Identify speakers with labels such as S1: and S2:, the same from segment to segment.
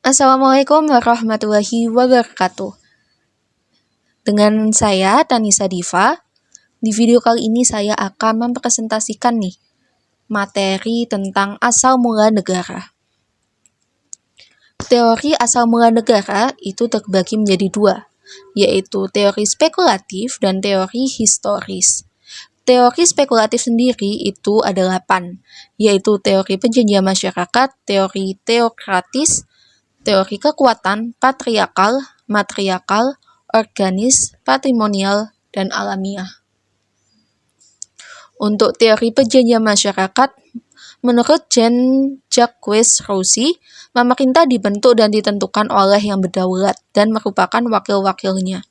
S1: Assalamualaikum warahmatullahi wabarakatuh. Dengan saya Tanisa Diva. Di video kali ini saya akan mempresentasikan materi tentang asal mula negara. Teori asal mula negara itu terbagi menjadi dua, yaitu teori spekulatif dan teori historis. Teori spekulatif sendiri itu ada 8, yaitu teori perjanjian masyarakat, teori teokratis, teori kekuatan, patriarkal, matriarkal, organis, patrimonial, dan alamiah. Untuk teori perjanjian masyarakat, menurut Jean-Jacques Rousseau, pemerintah dibentuk dan ditentukan oleh yang berdaulat dan merupakan wakil-wakilnya.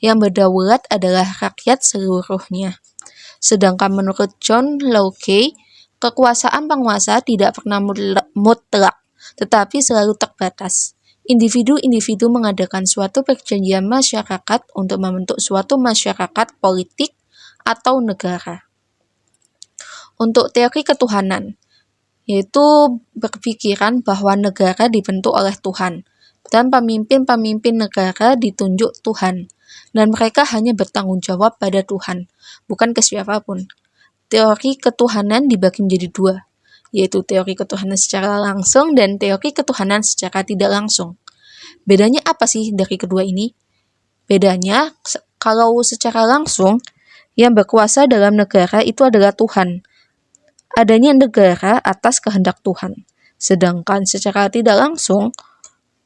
S1: Yang berdaulat adalah rakyat seluruhnya. Sedangkan menurut John Locke, kekuasaan penguasa tidak pernah mutlak, tetapi selalu terbatas. Individu-individu mengadakan suatu perjanjian masyarakat untuk membentuk suatu masyarakat politik atau negara. Untuk teori ketuhanan, yaitu berpikiran bahwa negara dibentuk oleh Tuhan, dan pemimpin-pemimpin negara ditunjuk Tuhan, dan mereka hanya bertanggung jawab pada Tuhan, bukan ke siapapun. Teori ketuhanan dibagi menjadi dua, yaitu teori ketuhanan secara langsung dan teori ketuhanan secara tidak langsung. Bedanya apa sih dari kedua ini? Bedanya, kalau secara langsung, yang berkuasa dalam negara itu adalah Tuhan. Adanya negara atas kehendak Tuhan. Sedangkan secara tidak langsung,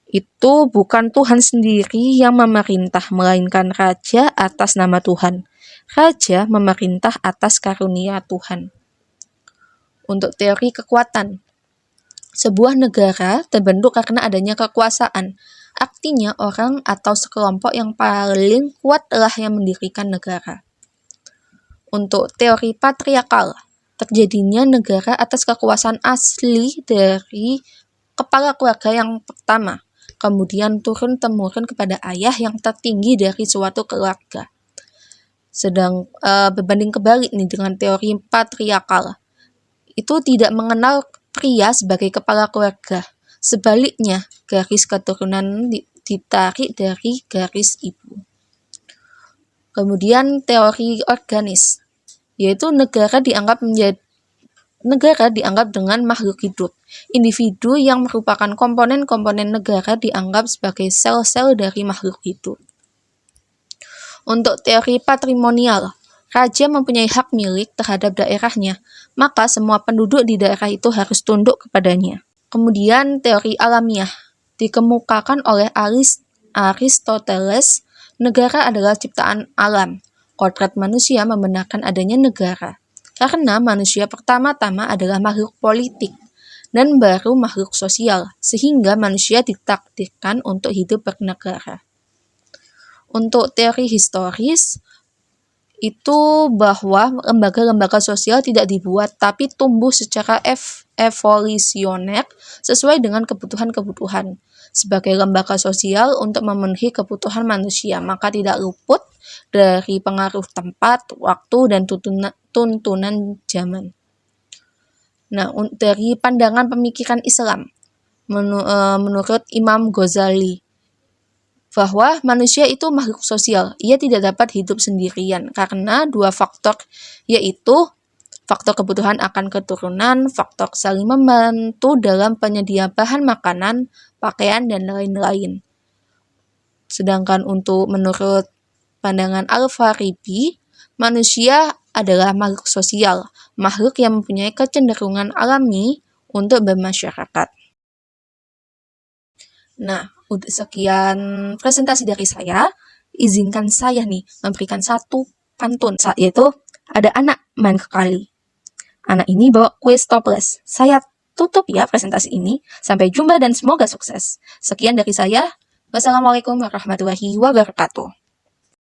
S1: itu bukan Tuhan sendiri yang memerintah, melainkan raja atas nama Tuhan. Raja memerintah atas karunia Tuhan. Untuk teori kekuatan, sebuah negara terbentuk karena adanya kekuasaan. Artinya orang atau sekelompok yang paling kuat lah yang mendirikan negara. Untuk teori patriarkal, terjadinya negara atas kekuasaan asli dari kepala keluarga yang pertama, kemudian turun-temurun kepada ayah yang tertinggi dari suatu keluarga. Berbanding kebalik dengan teori patriarkal, itu tidak mengenal pria sebagai kepala keluarga. Sebaliknya, garis keturunan ditarik dari garis ibu. Kemudian teori organis, yaitu negara dianggap dengan makhluk hidup. Individu yang merupakan komponen-komponen negara dianggap sebagai sel-sel dari makhluk hidup. Untuk teori patrimonial, raja mempunyai hak milik terhadap daerahnya, maka semua penduduk di daerah itu harus tunduk kepadanya. Kemudian teori alamiah, dikemukakan oleh Aristoteles, negara adalah ciptaan alam. Kodrat manusia membenarkan adanya negara, karena manusia pertama-tama adalah makhluk politik, dan baru makhluk sosial, sehingga manusia ditakdirkan untuk hidup bernegara. Untuk teori historis, itu bahwa lembaga-lembaga sosial tidak dibuat, tapi tumbuh secara evolusioner sesuai dengan kebutuhan-kebutuhan. Sebagai lembaga sosial untuk memenuhi kebutuhan manusia, maka tidak luput dari pengaruh tempat, waktu, dan tuntunan zaman. Nah, dari pandangan pemikiran Islam, menurut Imam Ghazali, bahwa manusia itu makhluk sosial, ia tidak dapat hidup sendirian karena dua faktor, yaitu faktor kebutuhan akan keturunan, faktor saling membantu dalam penyedia bahan makanan, pakaian, dan lain-lain. Sedangkan menurut pandangan Al-Farabi, manusia adalah makhluk sosial, makhluk yang mempunyai kecenderungan alami untuk bermasyarakat. Nah, udah sekian presentasi dari saya. Izinkan saya memberikan satu pantun, yaitu ada anak main ke kali. Anak ini bawa kue toples. Saya tutup ya presentasi ini. Sampai jumpa dan semoga sukses. Sekian dari saya. Wassalamualaikum warahmatullahi wabarakatuh.